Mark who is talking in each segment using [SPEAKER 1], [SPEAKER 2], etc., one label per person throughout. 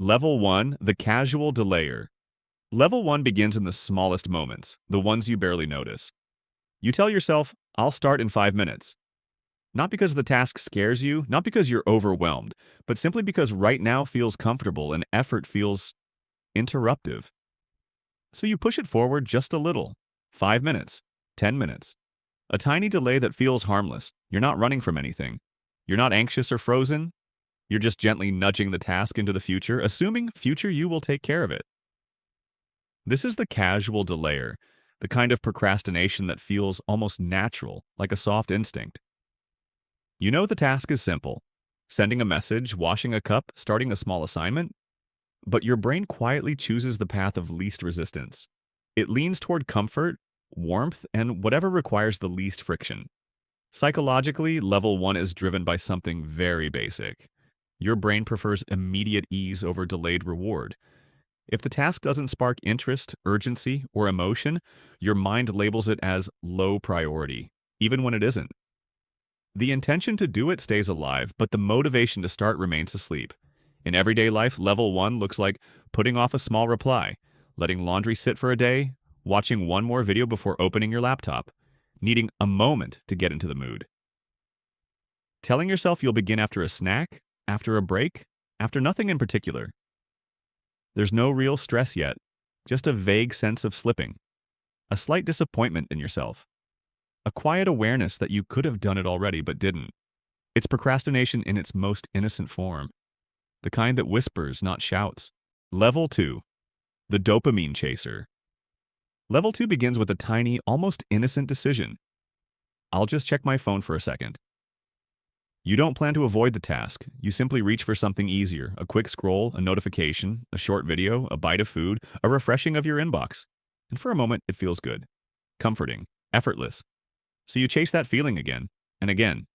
[SPEAKER 1] Level 1, the casual delayer. Level 1 begins in the smallest moments, the ones you barely notice. You tell yourself, I'll start in 5 minutes. Not because the task scares you, not because you're overwhelmed, but simply because right now feels comfortable and effort feels interruptive. So you push it forward just a little. 5 minutes, 10 minutes. A tiny delay that feels harmless. You're not running from anything. You're not anxious or frozen. You're just gently nudging the task into the future, assuming future you will take care of it. This is the casual delayer, the kind of procrastination that feels almost natural, like a soft instinct. You know the task is simple. Sending a message, washing a cup, starting a small assignment. But your brain quietly chooses the path of least resistance. It leans toward comfort, warmth, and whatever requires the least friction. Psychologically, level 1 is driven by something very basic. Your brain prefers immediate ease over delayed reward. If the task doesn't spark interest, urgency, or emotion, your mind labels it as low priority, even when it isn't. The intention to do it stays alive, but the motivation to start remains asleep. In everyday life, level 1 looks like putting off a small reply, letting laundry sit for a day, watching one more video before opening your laptop, needing a moment to get into the mood. Telling yourself you'll begin after a snack, after a break, after nothing in particular. There's no real stress yet, just a vague sense of slipping, a slight disappointment in yourself, a quiet awareness that you could have done it already but didn't. It's procrastination in its most innocent form, the kind that whispers, not shouts. Level 2, the dopamine chaser. Level 2 begins with a tiny, almost innocent decision. I'll just check my phone for a second. You don't plan to avoid the task. You simply reach for something easier, a quick scroll, a notification, a short video, a bite of food, a refreshing of your inbox. And for a moment, it feels good, comforting, effortless. So you chase that feeling again and again,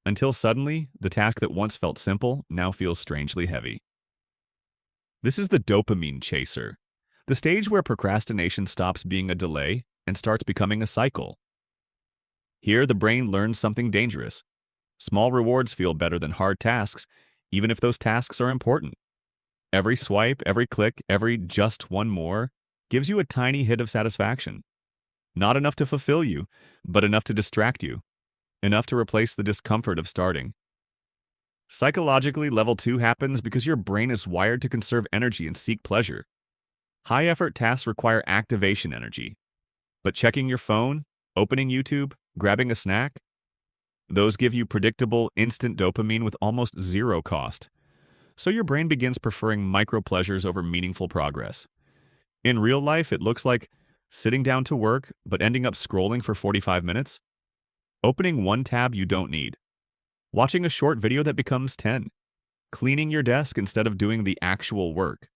[SPEAKER 1] until suddenly, the task that once felt simple now feels strangely heavy. This is the dopamine chaser, the stage where procrastination stops being a delay and starts becoming a cycle. Here, the brain learns something dangerous. Small rewards feel better than hard tasks, even if those tasks are important. Every swipe, every click, every just one more gives you a tiny hit of satisfaction. Not enough to fulfill you, but enough to distract you. Enough to replace the discomfort of starting. Psychologically, level 2 happens because your brain is wired to conserve energy and seek pleasure. High-effort tasks require activation energy. But checking your phone, opening YouTube, grabbing a snack, those give you predictable, instant dopamine with almost zero cost. So your brain begins preferring micro-pleasures over meaningful progress. In real life, it looks like sitting down to work, but ending up scrolling for 45 minutes. Opening one tab you don't need. Watching a short video that becomes 10. Cleaning your desk instead of doing the actual work.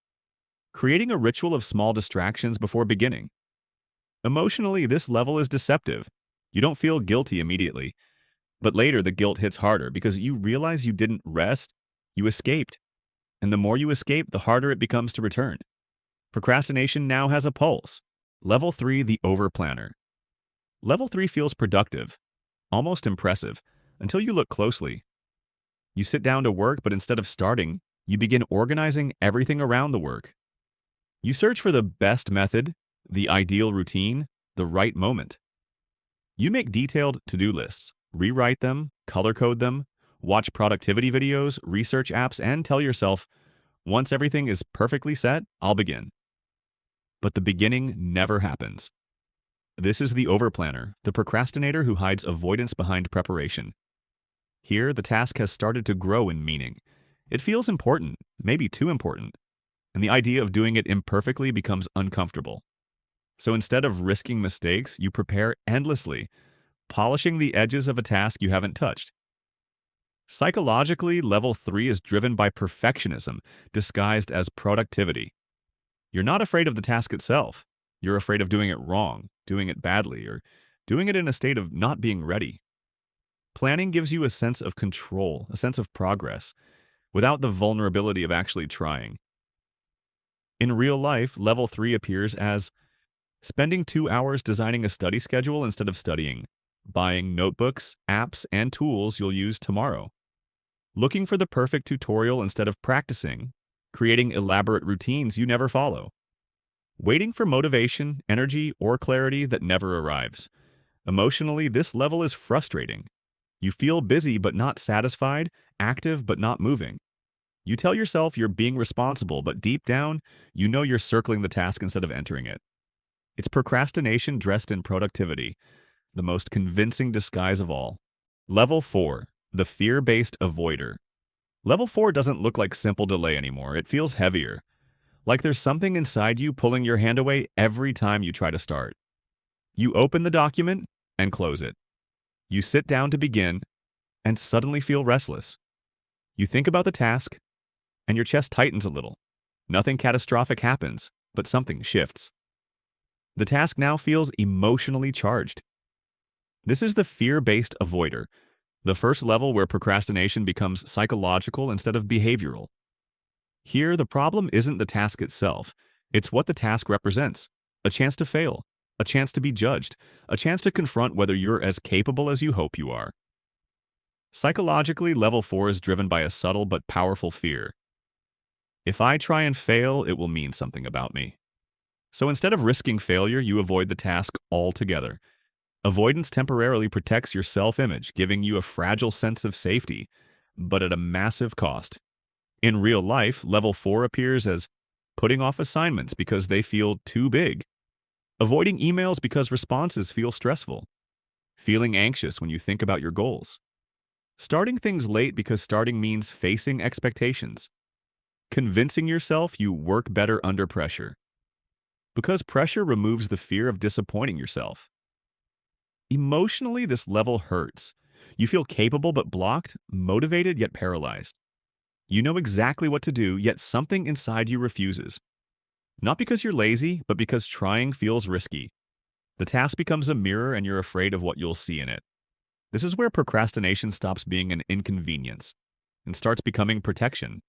[SPEAKER 1] Creating a ritual of small distractions before beginning. Emotionally, this level is deceptive. You don't feel guilty immediately. But later, the guilt hits harder because you realize you didn't rest, you escaped. And the more you escape, the harder it becomes to return. Procrastination now has a pulse. Level 3, the overplanner. Level 3 feels productive, almost impressive, until you look closely. You sit down to work, but instead of starting, you begin organizing everything around the work. You search for the best method, the ideal routine, the right moment. You make detailed to-do lists, rewrite them, color code them, watch productivity videos, research apps, and tell yourself, once everything is perfectly set, I'll begin. But the beginning never happens. This is the overplanner, the procrastinator who hides avoidance behind preparation. Here, the task has started to grow in meaning. It feels important, maybe too important, and the idea of doing it imperfectly becomes uncomfortable. So instead of risking mistakes, you prepare endlessly, polishing the edges of a task you haven't touched. Psychologically, level 3 is driven by perfectionism, disguised as productivity. You're not afraid of the task itself. You're afraid of doing it wrong, doing it badly, or doing it in a state of not being ready. Planning gives you a sense of control, a sense of progress, without the vulnerability of actually trying. In real life, level 3 appears as spending 2 hours designing a study schedule instead of studying, buying notebooks, apps, and tools you'll use tomorrow, looking for the perfect tutorial instead of practicing, creating elaborate routines you never follow, waiting for motivation, energy, or clarity that never arrives. Emotionally, this level is frustrating. You feel busy but not satisfied, active but not moving. You tell yourself you're being responsible, but deep down, you know you're circling the task instead of entering it. It's procrastination dressed in productivity, the most convincing disguise of all. Level 4. The fear-based avoider. Level 4 doesn't look like simple delay anymore. It feels heavier, like there's something inside you pulling your hand away every time you try to start. You open the document and close it. You sit down to begin and suddenly feel restless. You think about the task and your chest tightens a little. Nothing catastrophic happens, but something shifts. The task now feels emotionally charged. This is the fear-based avoider, the first level where procrastination becomes psychological instead of behavioral. Here, the problem isn't the task itself, it's what the task represents: a chance to fail, a chance to be judged, a chance to confront whether you're as capable as you hope you are. Psychologically, level 4 is driven by a subtle but powerful fear. If I try and fail, it will mean something about me. So instead of risking failure, you avoid the task altogether. Avoidance temporarily protects your self-image, giving you a fragile sense of safety, but at a massive cost. In real life, level 4 appears as putting off assignments because they feel too big, avoiding emails because responses feel stressful, feeling anxious when you think about your goals, starting things late because starting means facing expectations, convincing yourself you work better under pressure, because pressure removes the fear of disappointing yourself. Emotionally, this level hurts. You feel capable but blocked, motivated yet paralyzed. You know exactly what to do, yet something inside you refuses. Not because you're lazy, but because trying feels risky. The task becomes a mirror and you're afraid of what you'll see in it. This is where procrastination stops being an inconvenience and starts becoming protection.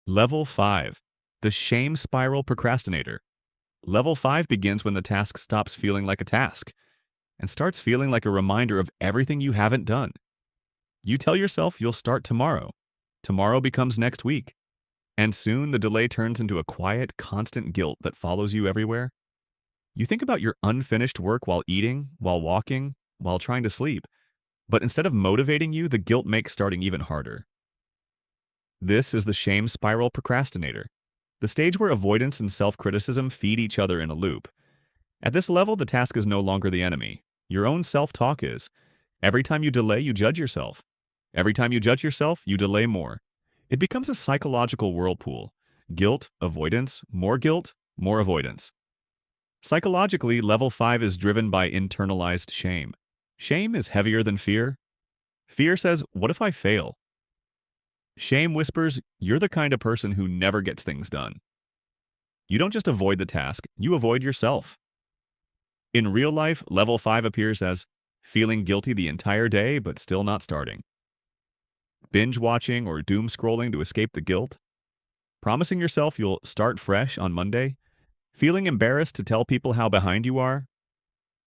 [SPEAKER 1] Level 5. The shame spiral procrastinator. Level 5 begins when the task stops feeling like a task and starts feeling like a reminder of everything you haven't done. You tell yourself you'll start tomorrow. Tomorrow becomes next week. And soon the delay turns into a quiet, constant guilt that follows you everywhere. You think about your unfinished work while eating, while walking, while trying to sleep. But instead of motivating you, the guilt makes starting even harder. This is the shame spiral procrastinator, the stage where avoidance and self-criticism feed each other in a loop. At this level, the task is no longer the enemy. Your own self-talk is. Every time you delay, you judge yourself. Every time you judge yourself, you delay more. It becomes a psychological whirlpool. Guilt, avoidance, more avoidance. Psychologically, level 5 is driven by internalized shame. Shame is heavier than fear. Fear says, what if I fail? Shame whispers, you're the kind of person who never gets things done. You don't just avoid the task, you avoid yourself. In real life, level 5 appears as feeling guilty the entire day but still not starting. Binge watching or doom scrolling to escape the guilt. Promising yourself you'll start fresh on Monday. Feeling embarrassed to tell people how behind you are.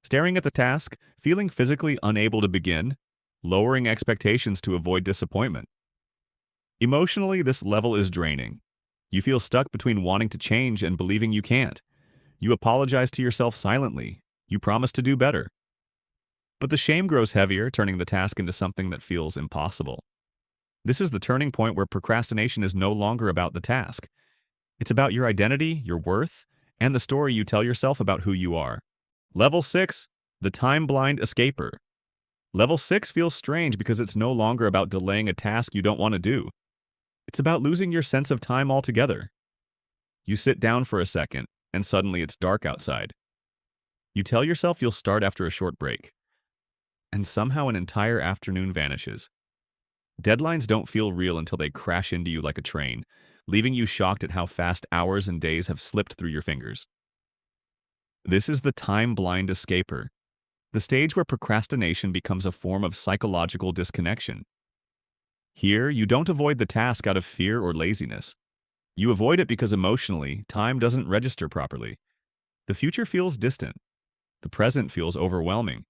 [SPEAKER 1] Staring at the task, feeling physically unable to begin. Lowering expectations to avoid disappointment. Emotionally, this level is draining. You feel stuck between wanting to change and believing you can't. You apologize to yourself silently. You promise to do better. But the shame grows heavier, turning the task into something that feels impossible. This is the turning point where procrastination is no longer about the task. It's about your identity, your worth, and the story you tell yourself about who you are. Level 6. The time-blind escaper. Level 6 feels strange because it's no longer about delaying a task you don't want to do. It's about losing your sense of time altogether. You sit down for a second, and suddenly it's dark outside. You tell yourself you'll start after a short break. And somehow an entire afternoon vanishes. Deadlines don't feel real until they crash into you like a train, leaving you shocked at how fast hours and days have slipped through your fingers. This is the time-blind escaper, the stage where procrastination becomes a form of psychological disconnection. Here, you don't avoid the task out of fear or laziness. You avoid it because emotionally, time doesn't register properly. The future feels distant. The present feels overwhelming.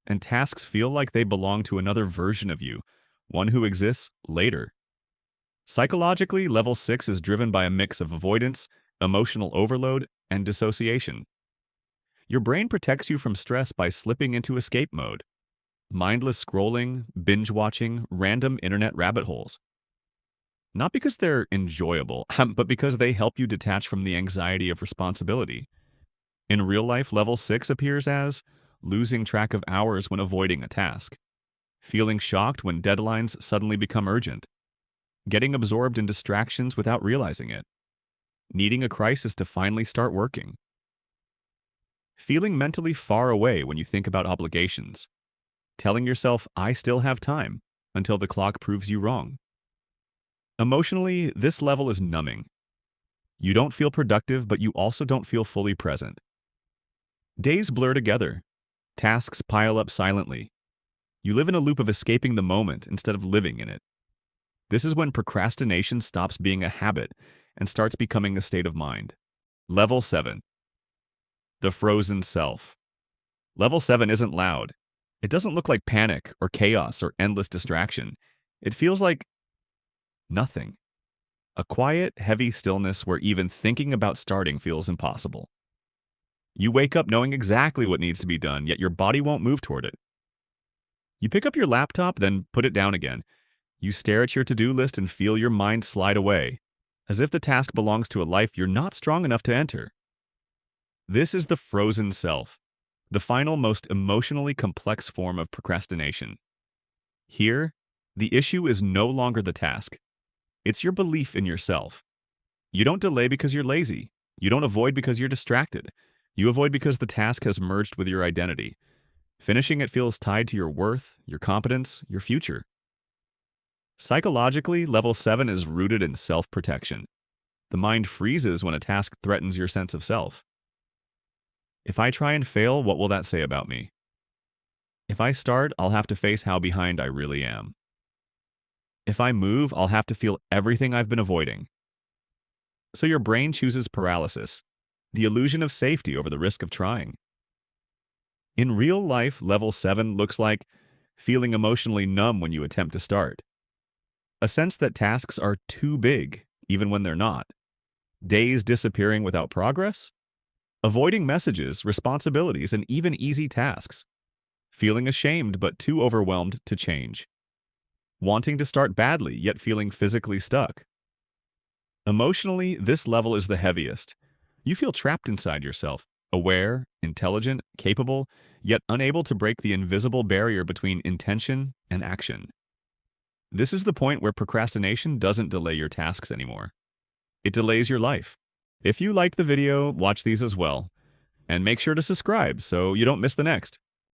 [SPEAKER 1] And tasks feel like they belong to another version of you, one who exists later. Psychologically, level 6 is driven by a mix of avoidance, emotional overload, and dissociation. Your brain protects you from stress by slipping into escape mode. Mindless scrolling, binge watching, random internet rabbit holes. Not because they're enjoyable, but because they help you detach from the anxiety of responsibility. In real life, level 6 appears as losing track of hours when avoiding a task, feeling shocked when deadlines suddenly become urgent, getting absorbed in distractions without realizing it, needing a crisis to finally start working, feeling mentally far away when you think about obligations, telling yourself, I still have time, until the clock proves you wrong. Emotionally, this level is numbing. You don't feel productive, but you also don't feel fully present. Days blur together. Tasks pile up silently. You live in a loop of escaping the moment instead of living in it. This is when procrastination stops being a habit and starts becoming a state of mind. Level 7. The frozen self. Level 7 isn't loud. It doesn't look like panic or chaos or endless distraction. It feels like nothing. A quiet, heavy stillness where even thinking about starting feels impossible. You wake up knowing exactly what needs to be done, yet your body won't move toward it. You pick up your laptop, then put it down again. You stare at your to-do list and feel your mind slide away, as if the task belongs to a life you're not strong enough to enter. This is the frozen self, the final, most emotionally complex form of procrastination. Here, the issue is no longer the task. It's your belief in yourself. You don't delay because you're lazy. You don't avoid because you're distracted. You avoid because the task has merged with your identity. Finishing it feels tied to your worth, your competence, your future. Psychologically, level 7 is rooted in self-protection. The mind freezes when a task threatens your sense of self. If I try and fail, what will that say about me? If I start, I'll have to face how behind I really am. If I move, I'll have to feel everything I've been avoiding. So your brain chooses paralysis, the illusion of safety over the risk of trying. In real life, level 7 looks like feeling emotionally numb when you attempt to start. A sense that tasks are too big, even when they're not. Days disappearing without progress. Avoiding messages, responsibilities, and even easy tasks. Feeling ashamed but too overwhelmed to change. Wanting to start badly, yet feeling physically stuck. Emotionally, this level is the heaviest. You feel trapped inside yourself, aware, intelligent, capable, yet unable to break the invisible barrier between intention and action. This is the point where procrastination doesn't delay your tasks anymore. It delays your life. If you liked the video, watch these as well. And make sure to subscribe so you don't miss the next.